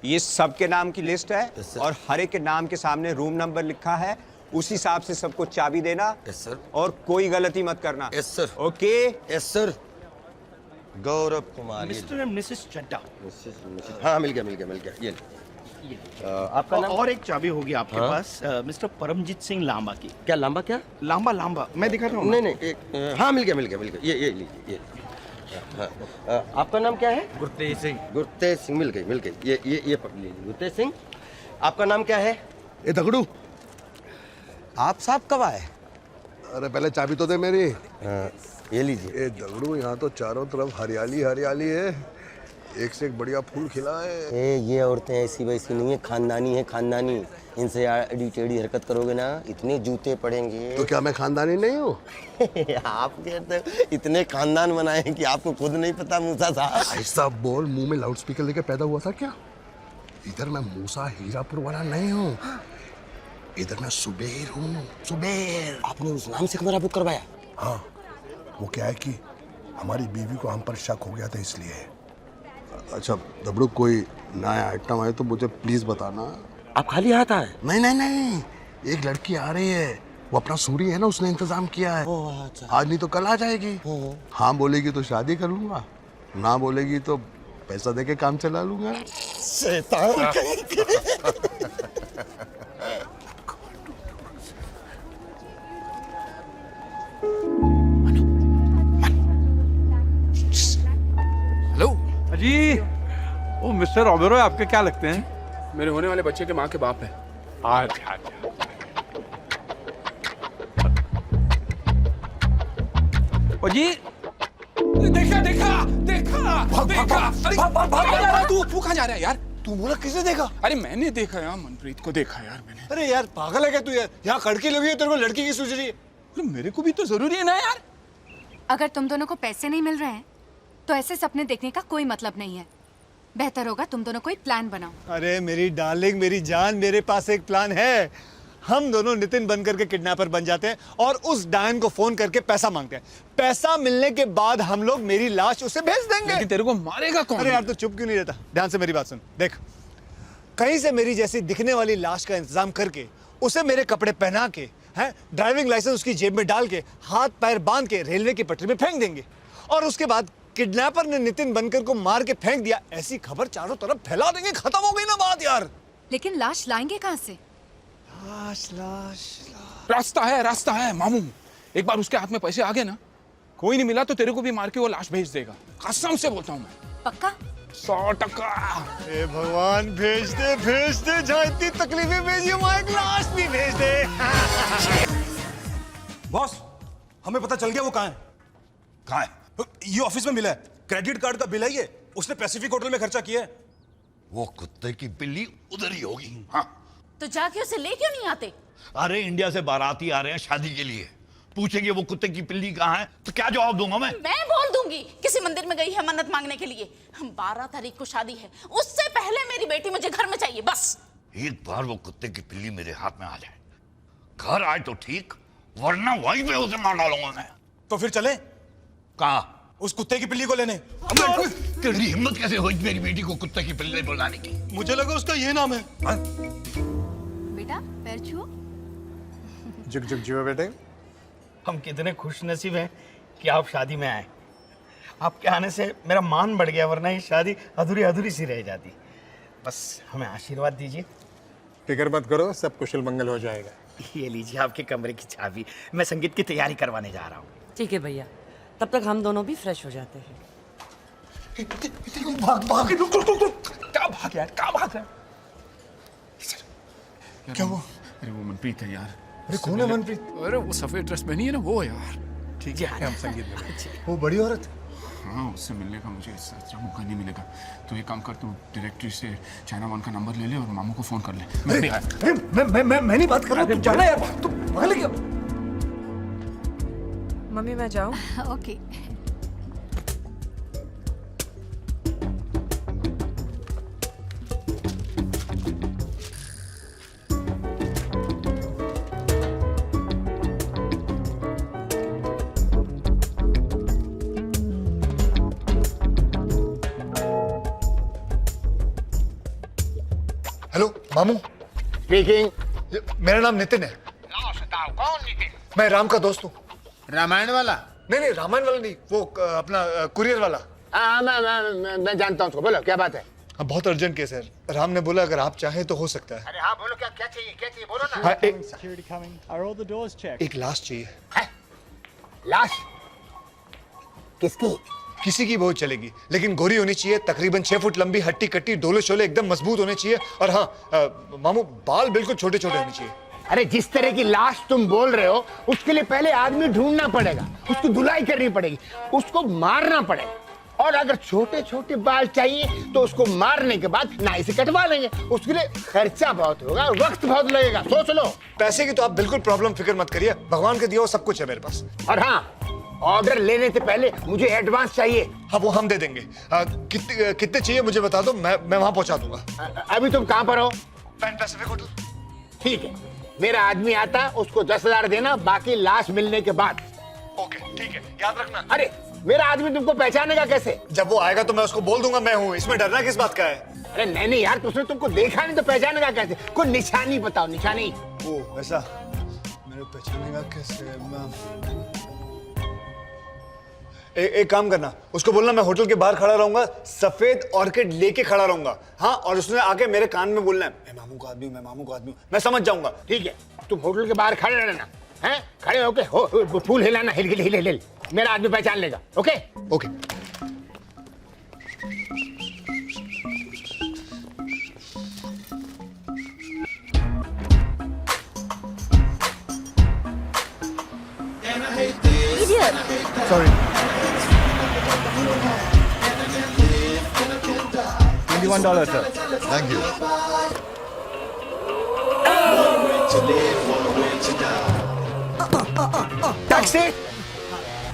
ये सबके नाम की लिस्ट है Yes, sir. और हर एक के नाम के सामने रूम नंबर लिखा है। उस हिसाब से सबको चाबी देना। Yes sir. और कोई गलती मत करना। Yes sir. Okay. Yes sir. Gaurav Kumar. Mister and missus Chadda. हाँ मिल गया ये आपका नाम और एक चाबी होगी आपके हाँ? पास मिस्टर परमजीत सिंह लांबा की। क्या लांबा क्या? लांबा मैं दिखा रहा हूँ। नहीं एक हाँ मिल गया ये लीजिए। हाँ, आपका नाम क्या है? गुरतेज सिंह मिल गई ये पकड़ लीजिए। गुरतेज सिंह आपका नाम क्या है? ए दगड़ू, आप साहब कब आए? अरे पहले चाबी तो दे मेरी। ये लीजिए। ए दगड़ू, यहाँ तो चारों तरफ हरियाली हरियाली है, एक से एक बढ़िया फूल खिला है। ये औरतें ऐसी वैसी नहीं है, खानदानी। इनसे एडी टेढ़ी हरकत करोगे ना, इतने जूते पड़ेंगे। तो क्या मैं खानदानी नहीं हूँ? आप कहते हो इतने खानदान बनाए कि आपको खुद नहीं पता मूसा साहब। ऐसा बोल, मुंह में लाउड स्पीकर लेके पैदा हुआ था क्या? इधर मैं मूसा हीरापुर वाला नहीं हूँ, इधर मैं सुबेर हूँ। सुबेर। आपने उस नाम से कमरा बुक करवाया? हाँ, वो क्या है कि हमारी बीवी को हम पर शक हो गया था इसलिए। अच्छा दबड़ू, कोई नया आइटम आए तो मुझे प्लीज बताना। आप खाली हाथ आए? नहीं, एक लड़की आ रही है, वो अपना सूरी है ना, उसने इंतजाम किया है। अच्छा। आज नहीं तो कल आ जाएगी। हाँ बोलेगी तो शादी कर लूंगा, ना बोलेगी तो पैसा देके काम चला लूंगा। शैतान कहीं के। हेलो जी, वो मिस्टर ओबेरॉय आपके क्या लगते हैं? मेरे होने वाले बच्चे के माँ के बाप है। अच्छा। ओ जी, देखा अरे तू कहाँ जा रहा है यार? तू बोला किसने देखा? अरे मैंने देखा यार, मनप्रीत को देखा यार मैंने। अरे यार पागल है क्या तू यार? यहाँ खड़की लगी है, तेरे को लड़की की सूझ रही है। अरे मेरे को भी तो जरूरी है ना यार। अगर तुम दोनों को पैसे नहीं मिल रहे हैं तो ऐसे सपने देखने का कोई मतलब नहीं है। बेहतर होगा तुम दोनों कोई प्लान बनाओ। अरे मेरी डार्लिंग, मेरी जान, मेरे पास एक प्लान है। हम दोनों नितिन बन करके किडनैपर बन जाते हैं और उस डायन को फोन करके पैसा मांगते हैं। पैसा मिलने के बाद हम लोग मेरी लाश उसे भेज देंगे। लेकिन तेरे को मारेगा कौन? अरे यार तू चुप क्यों नहीं रहता? ध्यान से मेरी बात सुन। देख, कहीं से मेरी जैसी दिखने वाली लाश का इंतजाम करके उसे मेरे कपड़े पहना के, हैं, ड्राइविंग लाइसेंस उसकी जेब में डाल के, हाथ पैर बांध के रेलवे की पटरी में फेंक देंगे। और उसके बाद किडनैपर ने नितिन बनकर को मार के फेंक दिया, ऐसी खबर चारों तरफ फैला देंगे। खत्म हो गई ना बात यार। लेकिन लाश लाएंगे कहाँ से? रास्ता है मामू। एक बार उसके हाथ में पैसे आ गए ना, कोई नहीं मिला तो तेरे को भी मार के वो लाश भेज देगा। कसम से बोलता हूँ मैं। पक्का? 100%। ए भगवान, भेज दे। जहाँ इतनी तकलीफें भेजी, वहाँ एक लाश भी भेज दे। बॉस, हमें पता चल गया वो कहाँ है। कहाँ है? ये ऑफिस में मिला है। क्रेडिट कार्ड का बिल है ये, उसने पैसिफिक होटल में खर्चा किया है। वो कुत्ते की बिल्ली उधर ही होगी। हाँ, तो जाके उसे ले क्यों नहीं आते? अरे इंडिया से बाराती आ रहे हैं शादी के लिए, पूछेंगे वो कुत्ते की पिल्ली कहाँ है तो क्या जवाब दूंगा मैं बोल दूंगी किसी मंदिर में गई है मन्नत मांगने के लिए। हम 12 तारीख को शादी है, उससे पहले मेरी बेटी मुझे घर में चाहिए बस। एक बार वो कुत्ते की पिल्ली मेरे हाथ में आ जाए, घर आए तो ठीक, वरना वहीं पे उसे मार डालूंगा मैं। तो फिर चले कहाँ? उस कुत्ते की पिल्ली को लेने। तेरी हिम्मत कैसे हुई मेरी बेटी को कुत्ते की पिल्ली बुलाने की? मुझे लगा उसका ये नाम है। बेटा पैर छुओ। जुग जुग जियो बेटे। हम कितने खुश नसीब हैं कि आप शादी में आए। आपके आने से मेरा मान बढ़ गया, वरना ये शादी अधूरी अधूरी सी रह जाती। बस हमें आशीर्वाद दीजिए। फिक्र मत करो, सब कुशल मंगल हो जाएगा। ये लीजिए आपके कमरे की चाबी। मैं संगीत की तैयारी करवाने जा रहा हूँ। ठीक है भैया, तब तक हम दोनों भी फ्रेश हो जाते हैं। भाग क्या भाग यार, क्या भाग रहा है? क्या हुआ? अरे वो मनप्रीत है यार। अरे कौन है मनप्रीत? अरे वो सफेद ड्रेस पहनी है ना, वो यार। ठीक है, हम संगीत में। वो बड़ी औरत। हाँ, उससे मिलने का मुझे इस अच्छा मौका नहीं मिलेगा। तो एक काम कर, तू डायरेक्टरी से चाइना वन का नंबर ले ले और मामू को फोन कर ले। मैं नहीं बात कर रहा हूँ, जाना यार, तू भाग गया। मम्मी मैं जाऊँ? ओके। हेलो मामू। स्पीकिंग। मेरा नाम नितिन है। कौन नितिन? मैं राम का दोस्त हूँ। रामायण वाला? नहीं रामायण वाला नहीं, वो अपना कुरियर वाला। हाँ मैं जानता हूँ उसको। बोलो क्या बात है? हाँ, बहुत अर्जेंट केस है। राम ने बोला अगर आप चाहें तो हो सकता है। अरे हाँ बोलो, क्या क्या चाहिए बोलो ना। हाँ, एक लाश चाहिए। लाश? किसकी? किसी की बहुत चलेगी, लेकिन गोरी होनी चाहिए, तकरीबन 6 फुट लंबी, हट्टी कट्टी, डोले शोले एकदम मजबूत होने चाहिए। और हाँ मामू, बाल बिल्कुल छोटे छोटे होने चाहिए। अरे जिस तरह की लाश तुम बोल रहे हो उसके लिए पहले आदमी ढूंढना पड़ेगा, उसकी धुलाई करनी पड़ेगी, उसको मारना पड़ेगा। और अगर छोटे छोटे बाल चाहिए तो उसको मारने के बाद नाई से कटवा लेंगे। उसके लिए खर्चा बहुत होगा, वक्त बहुत लगेगा। सोच लो। पैसे की तो आप बिल्कुल प्रॉब्लम फिक्र मत करिए, भगवान के दिया वो सब कुछ है मेरे पास। और हाँ, ऑर्डर लेने से पहले मुझे एडवांस चाहिए। हाँ वो हम दे देंगे। कितने चाहिए मुझे बता दो, मैं वहां पहुंचा दूंगा। अभी तुम कहाँ पर हो? Pan Pacific hotel. ठीक है, मेरा आदमी आता, उसको 10,000 देना, बाकी लाश मिलने के बाद। ओके ठीक है, याद रखना। अरे मेरा आदमी तुमको पहचानेगा कैसे? जब वो आएगा तो मैं उसको बोल दूंगा मैं हूँ, इसमें डरना किस बात का है? अरे नहीं यार, उसने तुमको देखा नहीं तो पहचानेगा कैसे? कोई निशानी बताओ, निशानी। ओ वैसा, मेरे पहचानेगा कैसे? एक काम करना, उसको बोलना मैं होटल के बाहर खड़ा रहूंगा, सफेद ऑर्किड लेके खड़ा रहूंगा। हाँ, और उसने आके मेरे कान में बोलना है मैं मामू का आदमी हूँ, मैं मामू का आदमी हूँ। मैं समझ जाऊंगा। ठीक है, तुम होटल के बाहर खड़े रहना हैं, खड़े होके फूल हिलाना, हिल हिल हिल हिल। मेरा आदमी पहचान लेगा। Okay okay. Sorry. $21 sir. Thank you. Taxi.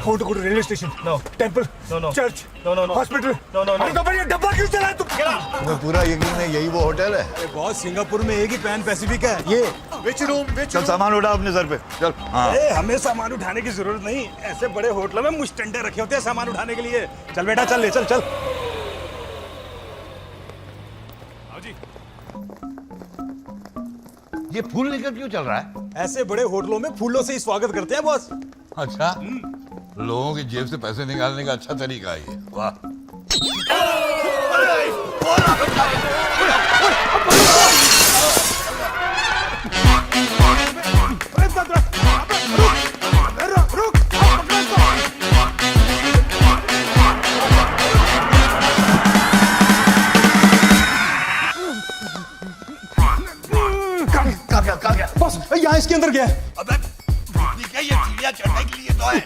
Go to railway station. No. Temple. No. Church. No. Hospital. No. अरे तो बढ़िया डब्बा क्यों चला तू? तुम्हें पूरा यकीन है यही वो होटल है? बॉस, सिंगापुर में एक ही पैन पैसिफिक है, ये। Which room? चल सामान उठा अपने सर पे, चल। हाँ। हमें सामान उठाने की जरूरत नहीं, ऐसे बड़े होटलों में मुस्टंडे रखे होते हैं सामान उठाने के लिए। चल बेटा, चल ले, चल चल। ये फूल लेकर क्यों चल रहा है? ऐसे बड़े होटलों में फूलों से ही स्वागत करते हैं बॉस। अच्छा, लोगों की जेब से पैसे निकालने का अच्छा तरीका है ये। वाह। बॉस, यहाँ इसके अंदर क्या है? अबे क्या ये चिड़िया चढ़ने के लिए तो है?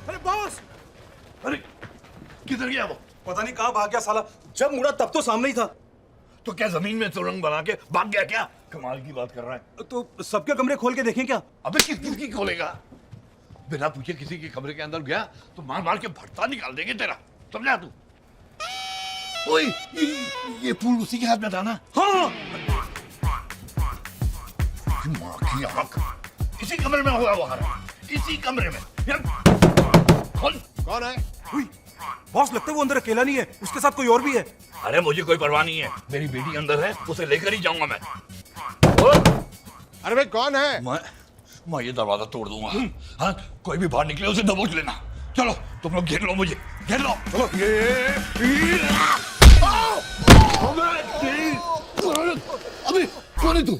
अभी बॉस। किधर गया वो? पता नहीं कहाँ भाग गया साला, जब मुड़ा तब तो सामने ही था। तो क्या जमीन में सुरंग बना के भाग गया क्या? कमाल की बात कर रहा है। तो सबके कमरे खोल के देखें क्या? अबे किसकी खोलेगा? बिना पूछे किसी के कमरे के अंदर गया तो मार मार के भट्टा निकाल देंगे तेरा, समझा तू? ओए, ये फूल उसी के हाथ में था ना? हाँ। माँ की आंख, इसी कमरे में हुआ वो हरा, इसी कमरे में। खोल। कौन है? बॉस, लगता है वो अंदर अकेला नहीं है, उसके साथ कोई और भी है। अरे मुझे कोई परवाह नहीं है, मेरी बेटी अंदर है, उसे लेकर ही जाऊंगा मैं। अरे भाई कौन है? मैं ये दरवाजा तोड़ दूंगा। हाँ, कोई भी बाहर निकले उसे दबोच लेना। चलो तुम लोग घेर लो मुझे, घेर लो। चलो। अभी कौन है तू?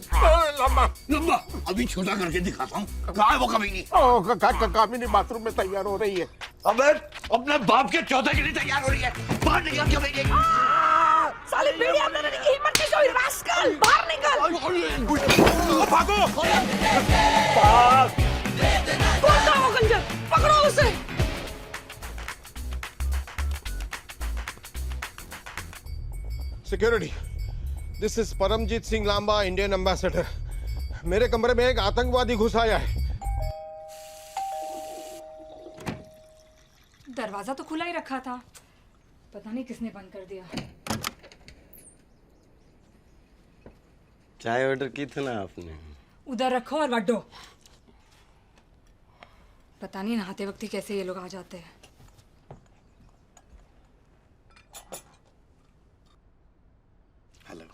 लंबा लंबा, अभी छोटा करके दिखाता हूँ। कहाँ है वो कमीनी? कामिनी बाथरूम में तैयार हो रही है। अबे अपने बाप के चौथे के लिए तैयार हो रही है, बाहर निकल के भेजेगी। साले पीढ़िया भागो। पकड़ो उसे। Security, this is Paramjit Singh Lamba, Indian ambassador. मेरे कमरे में एक आतंकवादी घुस आया है। दरवाजा तो खुला ही रखा था, पता नहीं किसने बंद कर दिया। चाय ऑर्डर की थी ना आपने? उधर रखो और वड्डो। पता नहीं नहाते वक्त ही कैसे ये लोग आ जाते हैं। हेलो।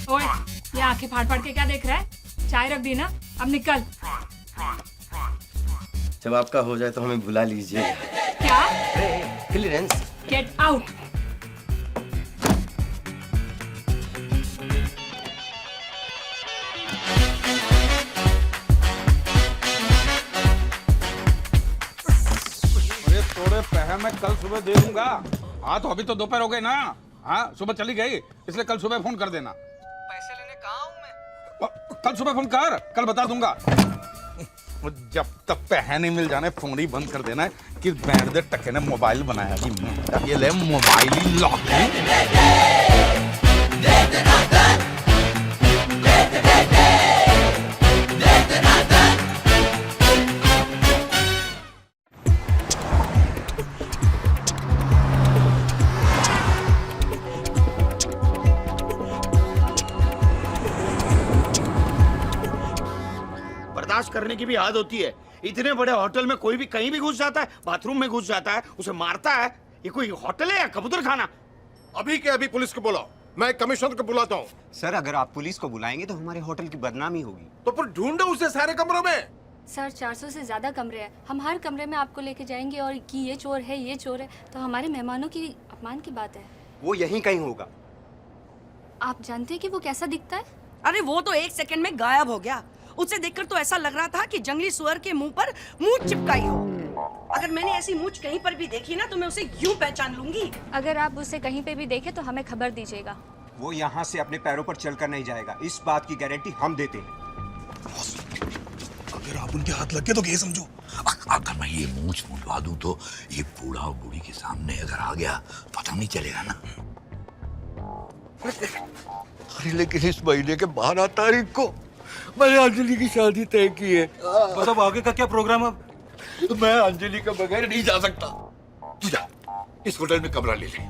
ओए, ये आंखें फाड़ फाड़ के क्या देख रहा है? चाय रख दी ना, अब निकल। जब आपका हो जाए तो हमें बुला लीजिए। क्या? क्लियरेंस। Get out. अरे थोड़े पैसे मैं कल सुबह दे दूंगा। हाँ तो अभी तो दोपहर हो गए ना। हाँ सुबह चली गई, इसलिए कल सुबह फोन कर देना। पैसे लेने कहाँ हूँ मैं? कल सुबह फोन कर, कल बता दूंगा। जब तक पैसे नहीं मिल जाने फोन ही बंद कर देना है कि बैंड दे टके ने मोबाइल बनाया जी। ये ले मोबाइल ही लॉक। बर्दाश्त करने की भी आदत होती है। इतने बड़े होटल में कोई भी कहीं भी घुस जाता है, बाथरूम में घुस जाता है, उसे मारता है। ये कोई होटल है या कबूतर खाना? अभी के अभी पुलिस को बुलाओ, मैं कमिश्नर को बुलाता हूँ। सर अगर आप पुलिस को बुलाएंगे तो हमारे होटल की बदनामी होगी। तो फिर ढूंढो उसे सारे कमरों में। सर 400 से ज्यादा कमरे हैं, हम हर कमरे में आपको लेके जाएंगे और कि ये चोर है ये चोर है, तो हमारे मेहमानों की अपमान की बात है। वो यहीं कहीं होगा। आप जानते हैं कि वो कैसा दिखता है? अरे वो तो 1 सेकंड में गायब हो गया। उसे देखकर तो ऐसा लग रहा था कि जंगली सुअर के मुंह पर मूंछ चिपकाई हो। अगर मैंने ऐसी मूंछ कहीं पर भी देखी ना तो मैं उसे यूं पहचान लूंगी। अगर आप उसे कहीं पे भी देखें तो हमें खबर दीजिएगा। वो यहाँ से अपने पैरों पर चलकर नहीं जाएगा, इस बात की गारंटी हम देते हैं। अगर आप उनके हाथ लग गए तो ये समझो। अगर मैं ये मूंछ मुंडवा दूं तो ये बूढ़ा और बूढ़ी के सामने अगर आ गया पता नहीं चलेगा ना। अरे लेकिन इस महीने के 12 तारीख को मैंने अंजलि की शादी तय की है। मतलब आगे का क्या प्रोग्राम अब? मैं अंजलि के बगैर नहीं जा सकता। तू जा, इस होटल में कमरा ले ले।